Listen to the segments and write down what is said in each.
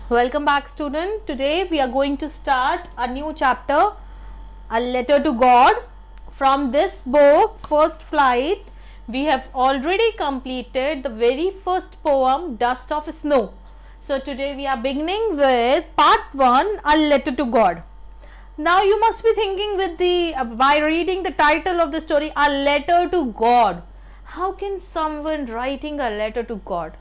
Welcome back, student. Today we are going to start a new chapter, A Letter to God. From this book, First Flight, we have already completed the very first poem, Dust of Snow. So today we are beginning with part 1, A Letter to God. Now you must be thinking by reading the title of the story, A Letter to God. How can someone writing a letter to God?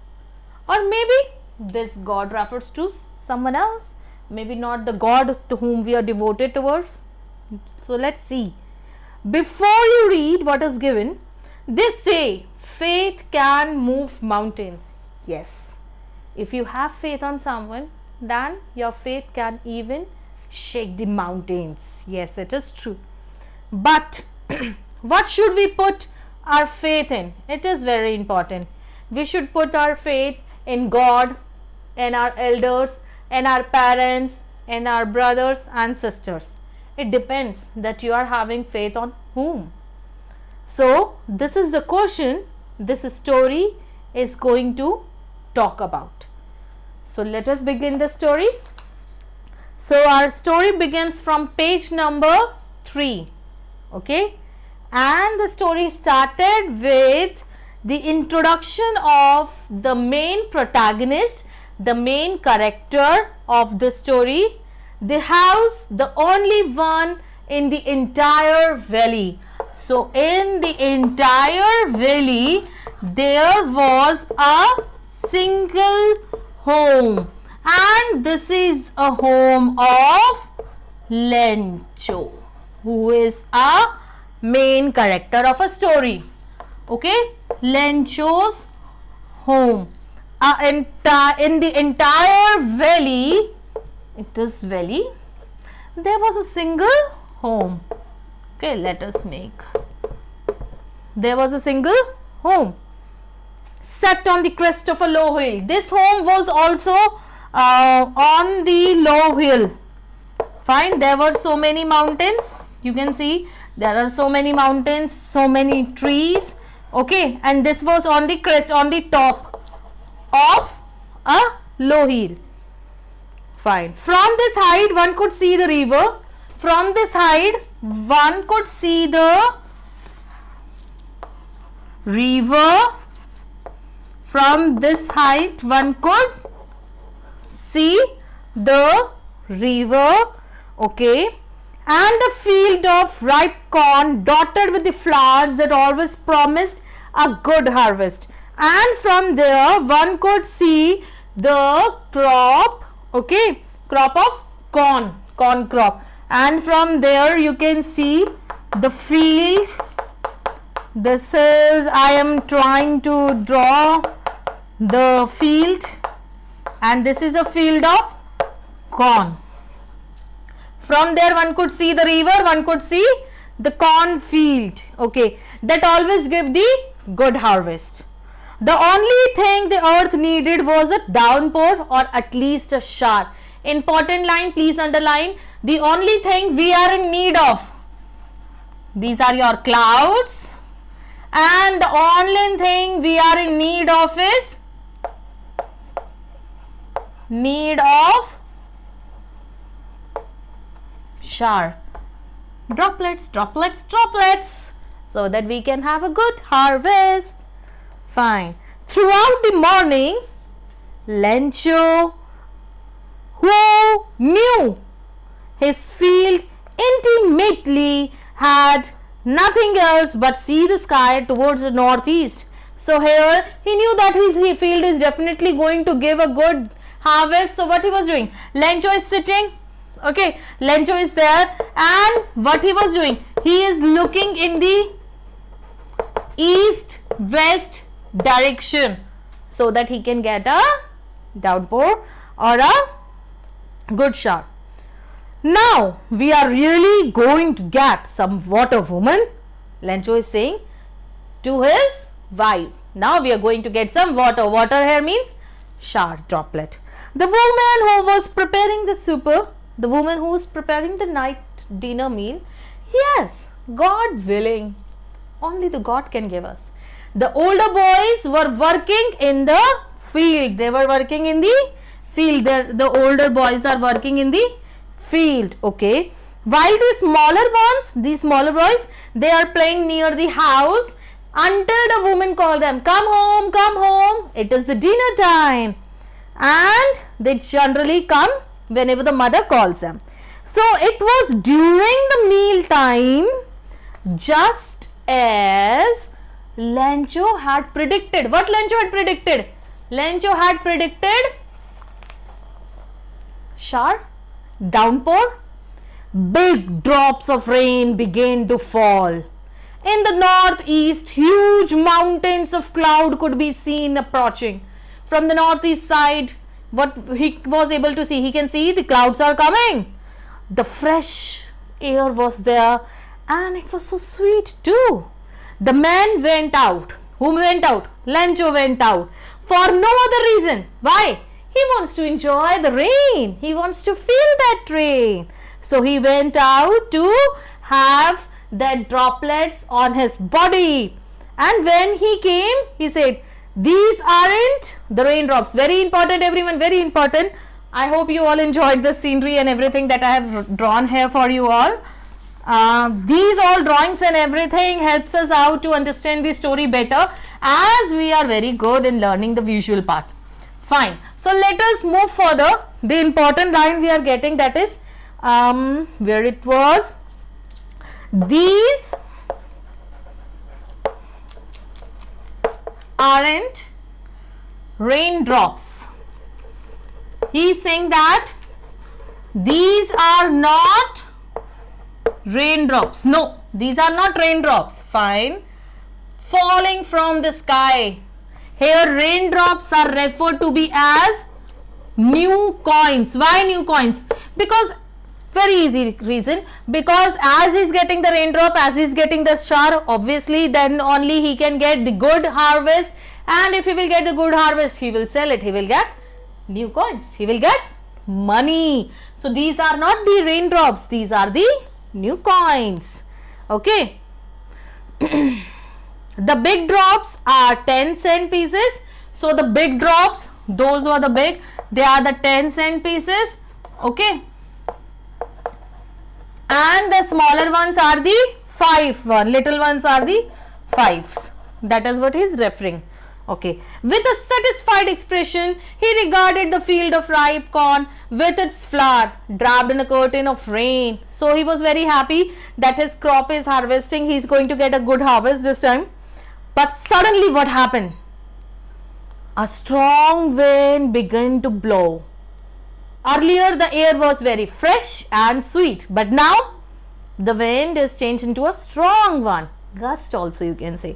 Or maybe this God refers to someone else, maybe not the God to whom we are devoted towards. So let's see. Before you read what is given, they say faith can move mountains. Yes, if you have faith on someone, then your faith can even shake the mountains. Yes, it is true. But what should we put our faith in? It is very important. We should put our faith in God, and our elders, and our parents, and our brothers and sisters. It depends that you are having faith on whom. So this is the question this story is going to talk about. So let us begin the story. So our story begins from page number 3. Okay, and the story started with the introduction of the main protagonist, the main character of the story, the house, the only one in the entire valley. So in the entire valley there was a single home, and this is a home of Lencho, who is a main character of a story. Okay, Lencho's home. In the entire valley, there was a single home. Okay, let us make. There was a single home set on the crest of a low hill. This home was also on the low hill. Fine, there were so many mountains. You can see there are so many mountains, so many trees. Okay, and this was on the crest, on the top of a low hill. Fine. From this height one could see the river. From this height one could see the river. From this height one could see the river. Okay, and the field of ripe corn dotted with the flowers that always promised a good harvest. And from there one could see the crop, okay, crop of corn crop. And from there you can see the field. This is, I am trying to draw the field, and this is a field of corn. From there one could see the river, one could see the corn field, okay, that always give the good harvest. The only thing the earth needed was a downpour, or at least a shower. Important line, please underline. The only thing we are in need of, these are your clouds, and the only thing we are in need of is shower. Droplets, droplets, droplets, so that we can have a good harvest. Fine. Throughout the morning, Lencho, who knew his field intimately, had nothing else but see the sky towards the northeast. So here he knew that his field is definitely going to give a good harvest. So what he was doing, Lencho is sitting. Okay, Lencho is there, and what he was doing, he is looking in the east west direction so that he can get a downpour or a good shower. Now we are really going to get some water, woman, Lencho is saying to his wife. Now we are going to get some water. Water here means shower, droplet. The woman who was preparing the supper, the woman who is preparing the night dinner meal, yes, God willing, only the God can give us. The older boys were working in the field. They were working in the field. The older boys are working in the field. Okay. While these smaller boys, they are playing near the house until the woman called them, come home, come home. It is the dinner time. And they generally come whenever the mother calls them. So it was during the meal time, just as Lencho had predicted. What Lencho had predicted? Lencho had predicted sharp downpour. Big drops of rain began to fall. In the northeast, huge mountains of cloud could be seen approaching. From the northeast side, what he was able to see, he can see the clouds are coming. The fresh air was there and it was so sweet too. The man went out. Who went out? Lencho went out for no other reason. Why? He wants to enjoy the rain. He wants to feel that rain. So he went out to have the droplets on his body. And when he came, he said, these aren't the raindrops. Very important, everyone, very important. I hope you all enjoyed the scenery and everything that I have drawn here for you all. These all drawings and everything helps us out to understand the story better, as we are very good in learning the visual part. Fine. So let us move further. The important line we are getting, that is where it was, these aren't raindrops. He is saying that these are not raindrops. No, these are not raindrops. Fine. Falling from the sky. Here raindrops are referred to be as new coins. Why new coins? Because very easy reason, because as he is getting the raindrop, as he is getting the shower, obviously then only he can get the good harvest, and if he will get the good harvest, he will sell it, he will get new coins, he will get money. So these are not the raindrops, these are the new coins. Okay. The big drops are 10-cent pieces. So the big drops, those were the big, they are the 10-cent pieces. Okay. And the smaller ones are the 5 one, little ones are the 5s. That is what he is referring. Okay. With a satisfied expression, he regarded the field of ripe corn with its flower draped in a curtain of rain. So he was very happy that his crop is harvesting. He is going to get a good harvest this time. But suddenly what happened? A strong wind began to blow. Earlier the air was very fresh and sweet, but now the wind is changed into a strong one. Gust also you can say.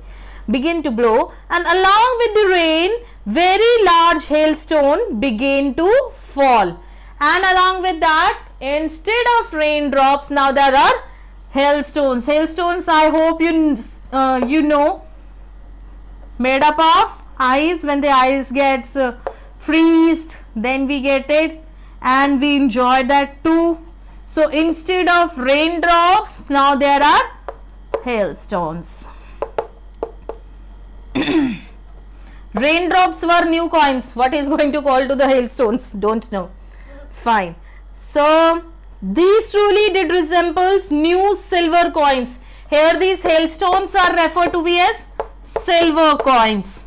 Begin to blow, and along with the rain, very large hailstone began to fall. And along with that, instead of raindrops, now there are hailstones. Hailstones, I hope you know, made up of ice. When the ice gets freezed, then we get it. And we enjoy that too. So instead of raindrops, now there are hailstones. Raindrops were new coins. What is going to call to the hailstones? Don't know. Fine. So these truly did resemble new silver coins. Here these hailstones are referred to be as silver coins.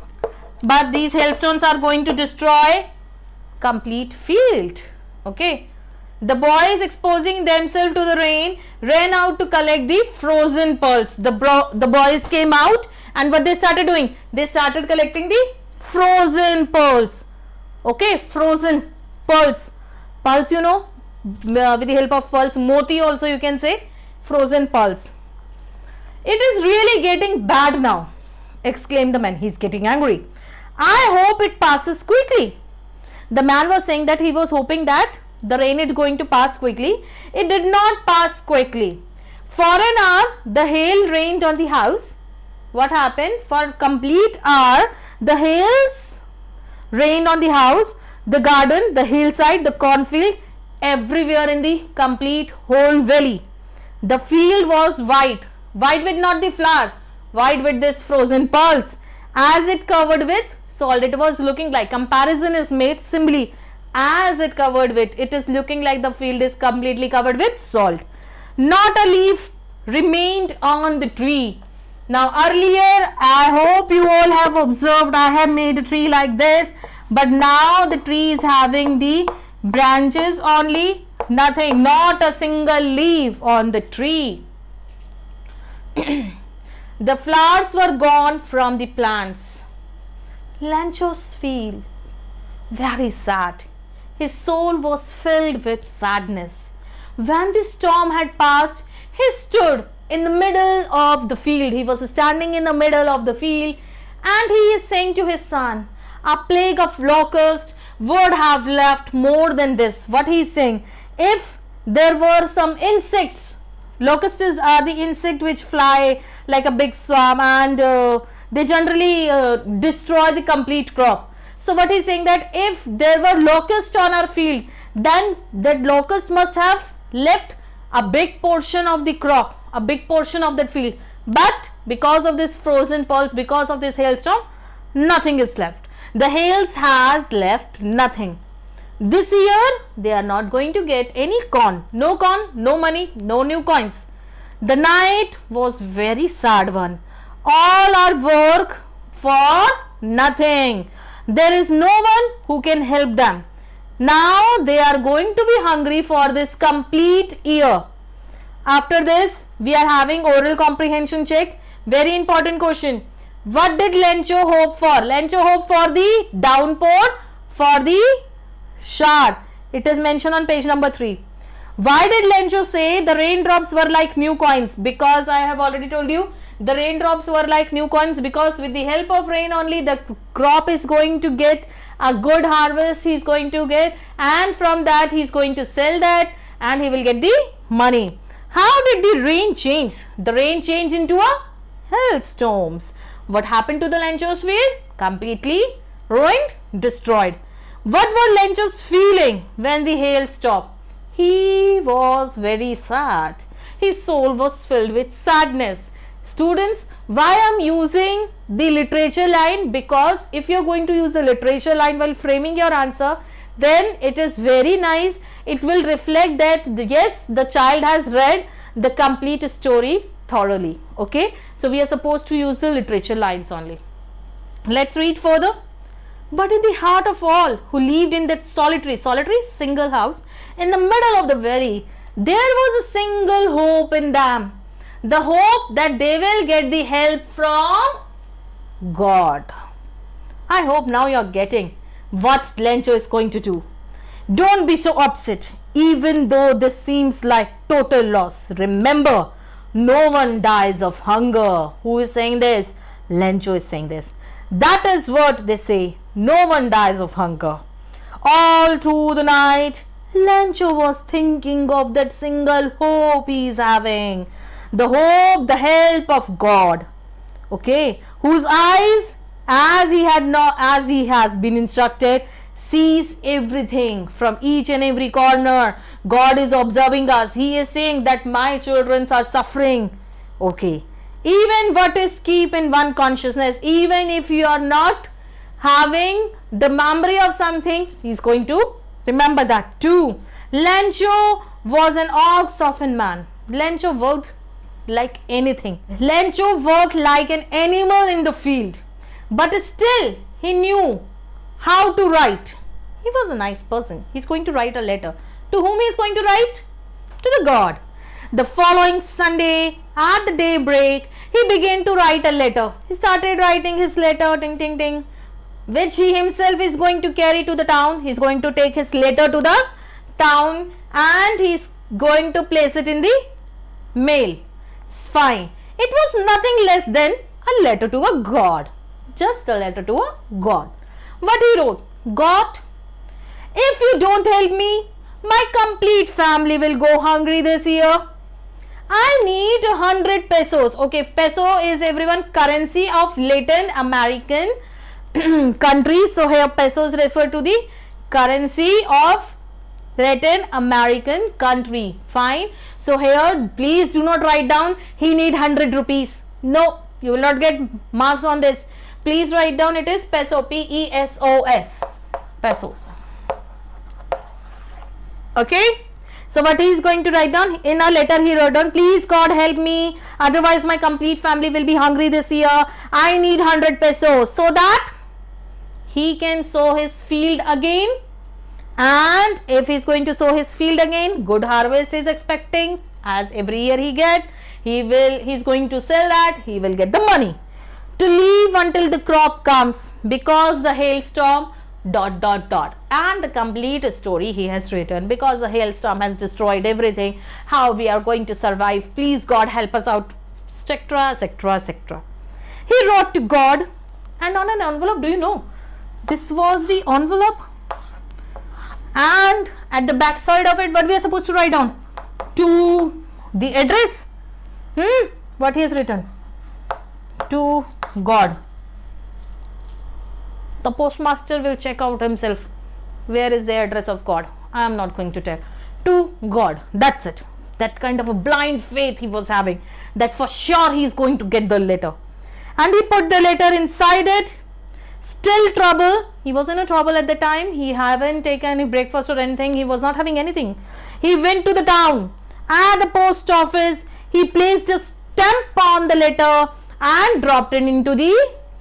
But these hailstones are going to destroy complete field. Okay. The boys, exposing themselves to the rain, ran out to collect the frozen pearls. The boys came out, and what they started doing? They started collecting the frozen pearls. Okay, frozen pearls. Pearls, you know, with the help of pearls, moti also you can say, frozen pearls. It is really getting bad now, exclaimed the man. He is getting angry. I hope it passes quickly. The man was saying that he was hoping that the rain is going to pass quickly. It did not pass quickly. For an hour, the hail rained on the house. What happened? For a complete hour, the hails rained on the house, the garden, the hillside, the cornfield, everywhere in the complete whole valley. The field was white. White with not the flower, white with this frozen pearls. As it covered with salt, it was looking like, comparison is made simply, as it covered with, it is looking like the field is completely covered with salt. Not a leaf remained on the tree. Now earlier, I hope you all have observed, I have made a tree like this, but now the tree is having the branches only, nothing, not a single leaf on the tree. The flowers were gone from the plants. Lencho's feel very sad. His soul was filled with sadness. When the storm had passed, he stood in the middle of the field. He was standing in the middle of the field, and he is saying to his son, a plague of locusts would have left more than this. What he is saying, if there were some insects, locusts are the insect which fly like a big swarm, and they generally destroy the complete crop. So what he is saying, that if there were locusts on our field, then that locust must have left a big portion of the crop, a big portion of that field. But because of this frozen pulse, because of this hailstorm, nothing is left. The hails has left nothing. This year they are not going to get any corn, no money, no new coins. The night was very sad one. All our work for nothing. There is no one who can help them. Now they are going to be hungry for this complete year. After this, we are having oral comprehension check. Very important question. What did Lencho hope for? Lencho hoped for the downpour, for the shower. It is mentioned on page number 3. Why did Lencho say the raindrops were like new coins? Because I have already told you, the raindrops were like new coins, because with the help of rain only the crop is going to get a good harvest, he is going to get, and from that he is going to sell that and he will get the money. How did the rain change? The rain changed into a hailstorms. What happened to the Lencho's field? Completely ruined, destroyed. What were Lencho's feeling when the hail stopped? He was very sad. His soul was filled with sadness. Students, why I am using the literature line? Because if you are going to use the literature line while framing your answer, then it is very nice. It will reflect that yes, the child has read the complete story thoroughly. Okay, so we are supposed to use the literature lines only. Let's read further. But in the heart of all who lived in that solitary single house in the middle of the valley, there was a single hope in them. The hope that they will get the help from God. I hope now you are getting what Lencho is going to do. Don't be so upset, even though this seems like total loss. Remember, no one dies of hunger. Who is saying this? Lencho is saying this. That is what they say. No one dies of hunger. All through the night, Lencho was thinking of that single hope he is having. The hope, the help of God. Okay, whose eyes, as he has been instructed, sees everything from each and every corner. God is observing us. He is saying that my children are suffering. Okay, even what is keep in one consciousness, even if you are not having the memory of something, he is going to remember that too. Lencho was an awe-softened man. Lencho worked like anything. Lencho worked like an animal in the field, but still he knew how to write. He was a nice person. He is going to write a letter. To whom he is going to write? To the God. The following Sunday at the daybreak, he began to write a letter. He started writing his letter, ting ting ting, which he himself is going to carry to the town. He is going to take his letter to the town and he is going to place it in the mail. Fine. It was nothing less than a letter to a God. Just a letter to a God. What he wrote? God, if you don't help me, my complete family will go hungry this year. I need 100 pesos. Okay, peso is everyone currency of Latin American countries. So here pesos refer to the currency of Latin American country. Fine. So here please do not write down he need 100 rupees. No, you will not get marks on this. Please write down it is peso, P-E-S-O-S, pesos. Okay. So what he is going to write down? In a letter he wrote down, please God help me, otherwise my complete family will be hungry this year. I need 100 pesos so that he can sow his field again. And if he is going to sow his field again, good harvest is expecting, as every year he is going to sell that, he will get the money to leave until the crop comes, because the hailstorm ... and the complete story he has written, because the hailstorm has destroyed everything, how we are going to survive, please God help us out, etc., etc., etc. He wrote to God, and on an envelope, do you know, this was the envelope, and at the back side of it, what we are supposed to write down? To the address. What he has written? To God. The postmaster will check out himself. Where is the address of God? I am not going to tell. To God. That's it. That kind of a blind faith he was having, that for sure he is going to get the letter. And he put the letter inside it. Still trouble. He was in a trouble at the time. He haven't taken any breakfast or anything. He was not having anything. He went to the town. At the post office, he placed a stamp on the letter and dropped it into the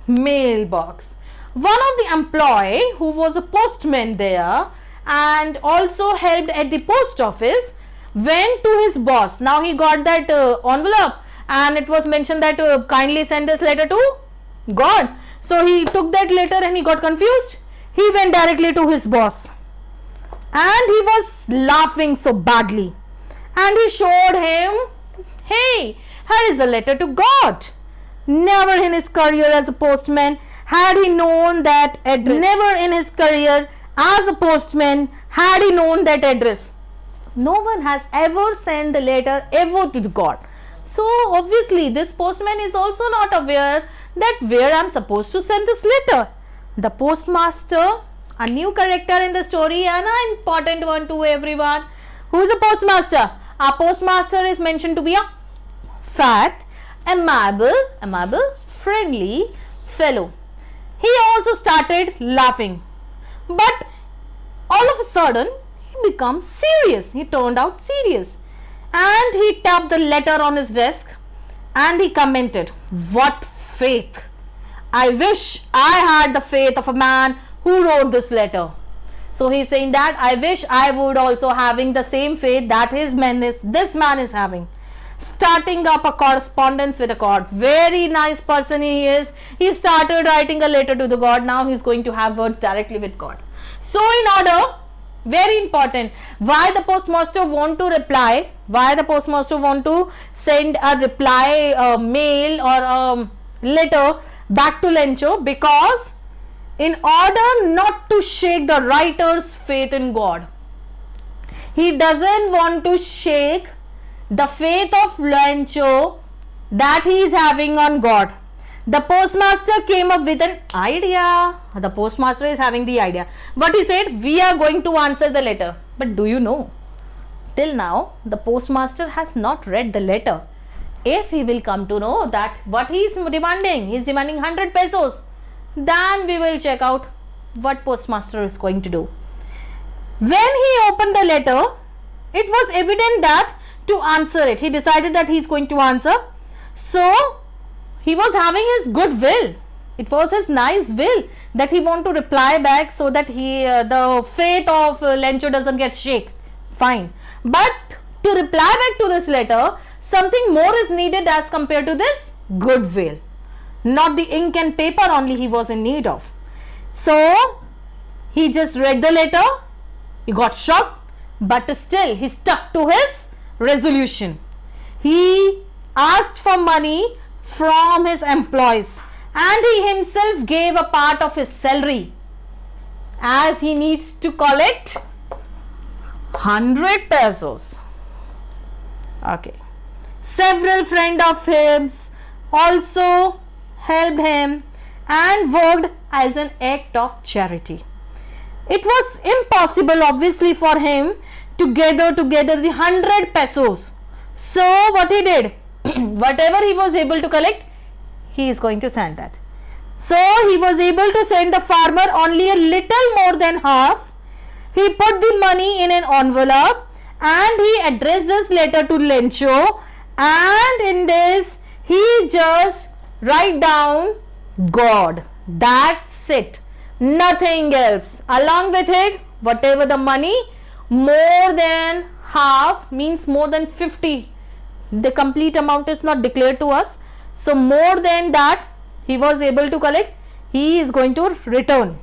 mailbox. One of the employee, who was a postman there and also helped at the post office, went to his boss. Now he got that envelope, and it was mentioned that kindly send this letter to God. So he took that letter and he got confused. He went directly to his boss and he was laughing so badly, and he showed him, hey, here is a letter to God. Never in his career as a postman had he known that address. Never in his career as a postman had he known that address. No one has ever sent the letter ever to the God. So obviously this postman is also not aware that where I am supposed to send this letter. The postmaster, a new character in the story and an important one to everyone. Who is a postmaster? Our postmaster is mentioned to be a fat, amiable, friendly fellow. He also started laughing, but all of a sudden he becomes serious. He turned out serious, and he tapped the letter on his desk and he commented, what faith! I wish I had the faith of a man who wrote this letter. So he is saying that I wish I would also having the same faith that this man is having. Starting up a correspondence with a God. Very nice person he is. He started writing a letter to the God. Now he is going to have words directly with God. So in order, very important, why the postmaster want to reply, why the postmaster want to send a reply mail or a letter back to Lencho, because in order not to shake the writer's faith in God, he doesn't want to shake the faith of Lencho that he is having on God. The postmaster came up with an idea. The postmaster is having the idea. What he said, we are going to answer the letter. But do you know, till now the postmaster has not read the letter. If he will come to know that what he is demanding 100 pesos, then we will check out what postmaster is going to do. When he opened the letter, it was evident that to answer it, he decided that he is going to answer. So he was having his good will. It was his nice will that he want to reply back, so that the faith of Lencho doesn't get shake. Fine. But to reply back to this letter, something more is needed as compared to this goodwill. Not the ink and paper only he was in need of. So he just read the letter. He got shocked, but still he stuck to his resolution. He asked for money from his employees, and he himself gave a part of his salary, as he needs to collect 100 pesos. Okay. Several friends of his also helped him and worked as an act of charity. It was impossible obviously for him to gather together the 100 pesos. So what he did, whatever he was able to collect, he is going to send that. So he was able to send the farmer only a little more than half, He put the money in an envelope and he addressed this letter to Lencho, and in this he just write down God. That's it. Nothing else. Along with it, whatever the money, more than half means more than 50. The complete amount is not declared to us. So more than that he was able to collect. He is going to return.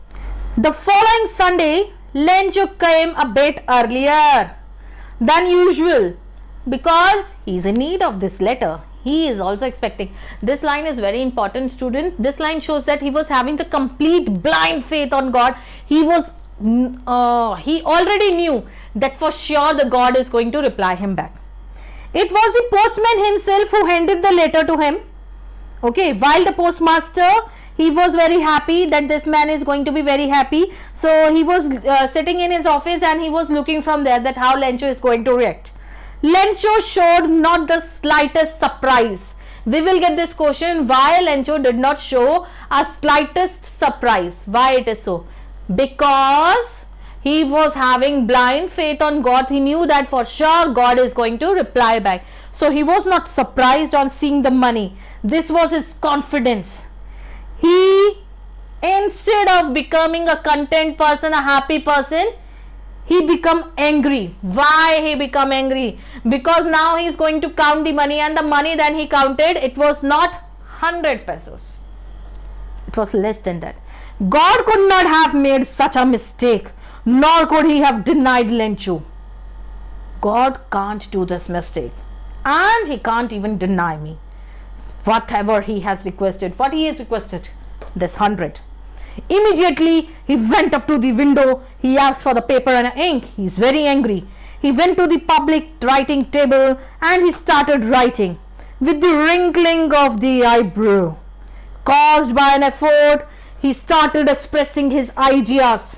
The following Sunday, Lencho came a bit earlier than usual because he is in need of this letter. He is also expecting. This line is very important, student. This line shows that he was having the complete blind faith on God. He already knew that for sure the God is going to reply him back. It was the postman himself who handed the letter to him. Okay, while the postmaster, he was very happy that this man is going to be very happy. So he was sitting in his office and he was looking from there that how Lencho is going to react. Lencho showed not the slightest surprise. We will get this question, why Lencho did not show a slightest surprise. Why it is so? Because he was having blind faith on God. He knew that for sure God is going to reply back. So he was not surprised on seeing the money. This was his confidence. He, instead of becoming a content person, a happy person, he become angry. Why he become angry? Because now he is going to count the money, and the money that he counted, it was not 100 pesos. It was less than that. God could not have made such a mistake, nor could he have denied Lencho. God can't do this mistake, and he can't even deny me whatever he has requested. What he has requested? This 100. Immediately he went up to the window. He asked for the paper and ink. He is very angry. He went to the public writing table and he started writing with the wrinkling of the eyebrow caused by an effort. He started expressing his ideas.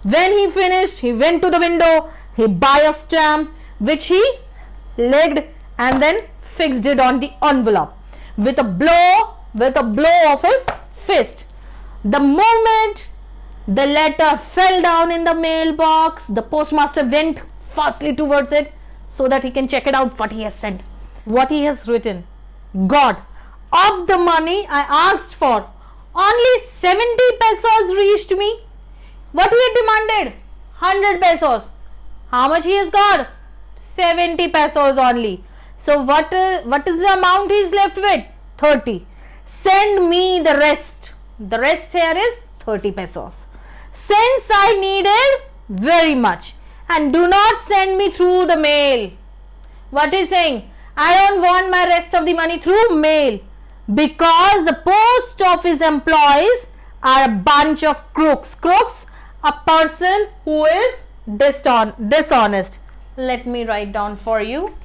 When he finished, he went to the window. He bought a stamp which he legged and then fixed it on the envelope with a blow of his fist. The moment the letter fell down in the mailbox, the postmaster went fastly towards it so that he can check it out what he has sent. What he has written: God, of the money I asked for, only 70 pesos reached me. What he had demanded? 100 pesos. How much he has got? 70 pesos only. So what is the amount he is left with? 30. Send me the rest. The rest here is 30 pesos. Since I needed very much, and do not send me through the mail. What is saying? I don't want my rest of the money through mail, because the post office employees are a bunch of crooks. Crooks, a person who is dishonest. Let me write down for you.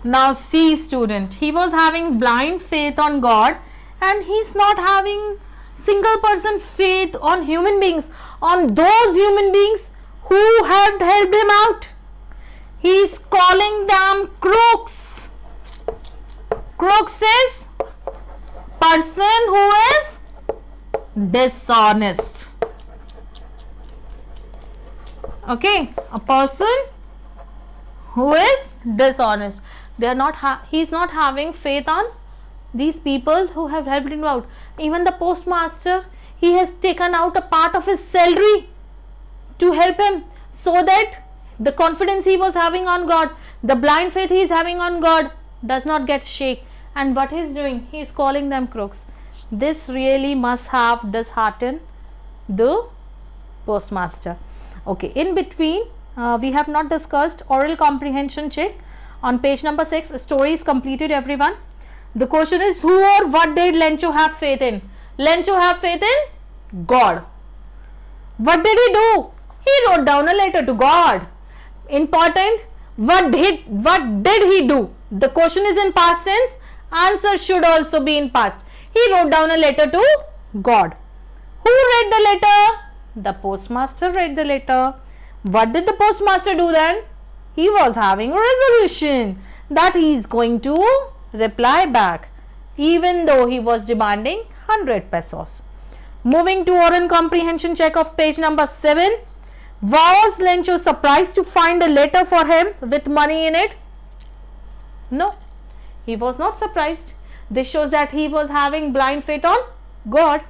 Now see, student, he was having blind faith on God, and he's not having single person faith on human beings, on those human beings who have helped him out. He is calling them crooks. Crooks is person who is dishonest. Okay, a person who is dishonest. They are not. He is not having faith on these people who have helped him out. Even the postmaster, he has taken out a part of his salary to help him, so that the confidence he was having on God, the blind faith he is having on God, does not get shake. And what he is doing? He is calling them crooks. This really must have disheartened the postmaster. Okay, in between we have not discussed oral comprehension check. On page number 6, story is completed, everyone. The question is, who or what did Lencho have faith in? Lencho have faith in God. What did he do? He wrote down a letter to God. Important. What did he do? The question is in past tense. Answer should also be in past. He wrote down a letter to God. Who read the letter? The postmaster read the letter. What did the postmaster do then? He was having a resolution that he is going to reply back, even though he was demanding 100 pesos. Moving to oral comprehension check of page number 7. Was Lencho surprised to find a letter for him with money in it? No, he was not surprised. This shows that he was having blind faith on God.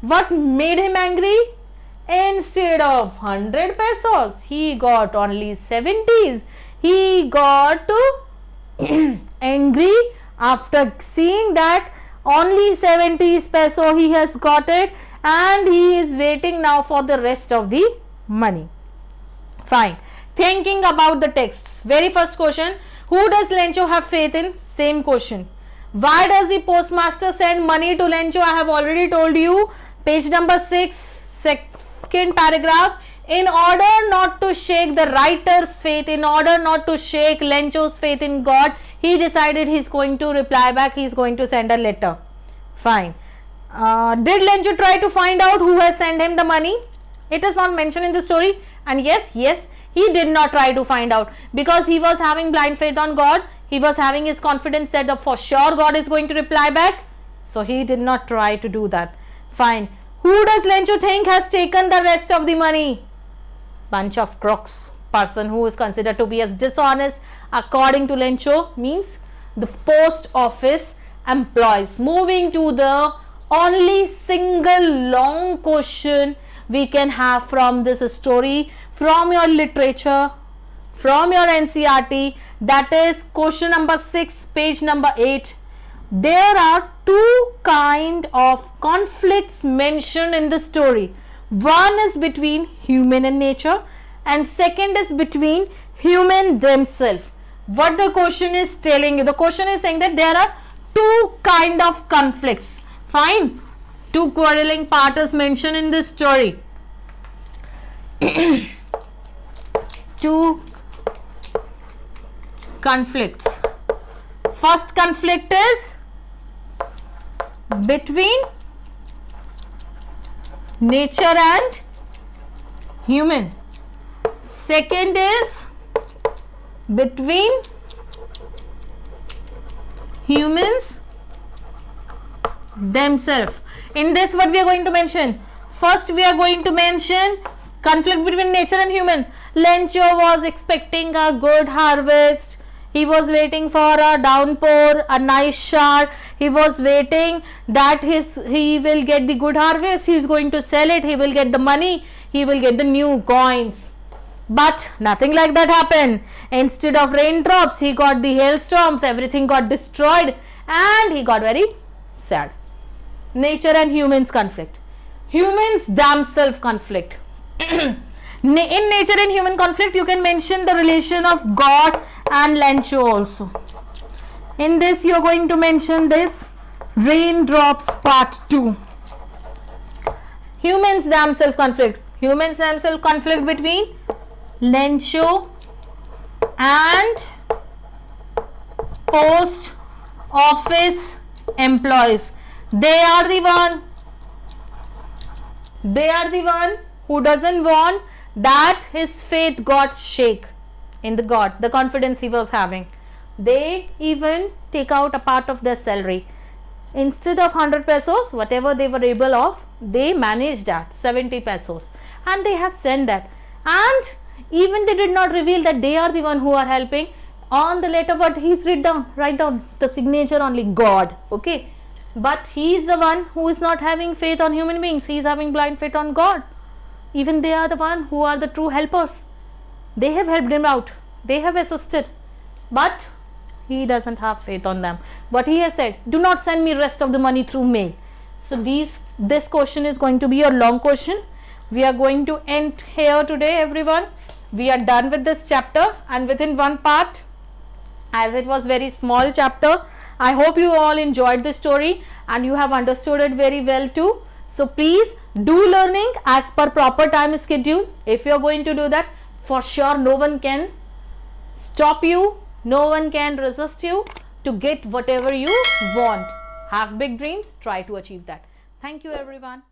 What made him angry? Instead of 100 pesos, he got only 70s. He got angry after seeing that only 70s peso he has got it, and he is waiting now for the rest of the money. Fine. Thinking about the texts. Very first question. Who does Lencho have faith in? Same question. Why does the postmaster send money to Lencho? I have already told you. Page number 6, second paragraph. In order not to shake the writer's faith, in order not to shake Lencho's faith in God, he decided he's going to reply back. He's going to send a letter. Fine. Did Lencho try to find out who has sent him the money? It is not mentioned in the story. And yes, he did not try to find out because he was having blind faith on God. He was having his confidence that for sure God is going to reply back. So he did not try to do that. Fine. Who does Lencho think has taken the rest of the money? Bunch of crooks. Person who is considered to be as dishonest according to Lencho means the post office employees. Moving to the only single long question we can have from this story, from your literature, from your NCERT, that is question number 6, page number 8. There are two kind of conflicts mentioned in the story. One is between human and nature, and second is between human themselves. What the question is telling you? The question is saying that there are two kind of conflicts. Fine. Two quarreling parties mentioned in this story. Two conflicts. First conflict is between nature and human. Second is between humans themselves. In this, what we are going to mention? First, we are going to mention conflict between nature and human. Lencho was expecting a good harvest. He was waiting for a downpour, a nice shower. He was waiting that he will get the good harvest. He is going to sell it. He will get the money. He will get the new coins. But nothing like that happened. Instead of raindrops, he got the hailstorms. Everything got destroyed, and he got very sad. Nature and humans conflict. Humans themselves conflict. In nature and human conflict, you can mention the relation of God and Lencho also. In this, you are going to mention this raindrops part 2. Humans themselves conflict. Humans themselves conflict between Lencho and post office employees. They are the one who doesn't want that his faith got shake in the God, the confidence he was having. They even take out a part of their salary. Instead of 100 pesos, whatever they were able of, they managed that 70 pesos, and they have sent that. And even they did not reveal that they are the one who are helping. On the letter, what he's write down the signature only God. Okay, but he is the one who is not having faith on human beings. He is having blind faith on God. Even they are the one who are the true helpers. They have helped him out. They have assisted, but he doesn't have faith on them. What he has said, do not send me rest of the money through mail. So this question is going to be a long question. We are going to end here today, everyone. We are done with this chapter, and within one part, as it was very small chapter, I hope you all enjoyed the story and you have understood it very well too. So please do learning as per proper time schedule. If you are going to do that, for sure no one can stop you, no one can resist you to get whatever you want. Have big dreams, try to achieve that. Thank you everyone.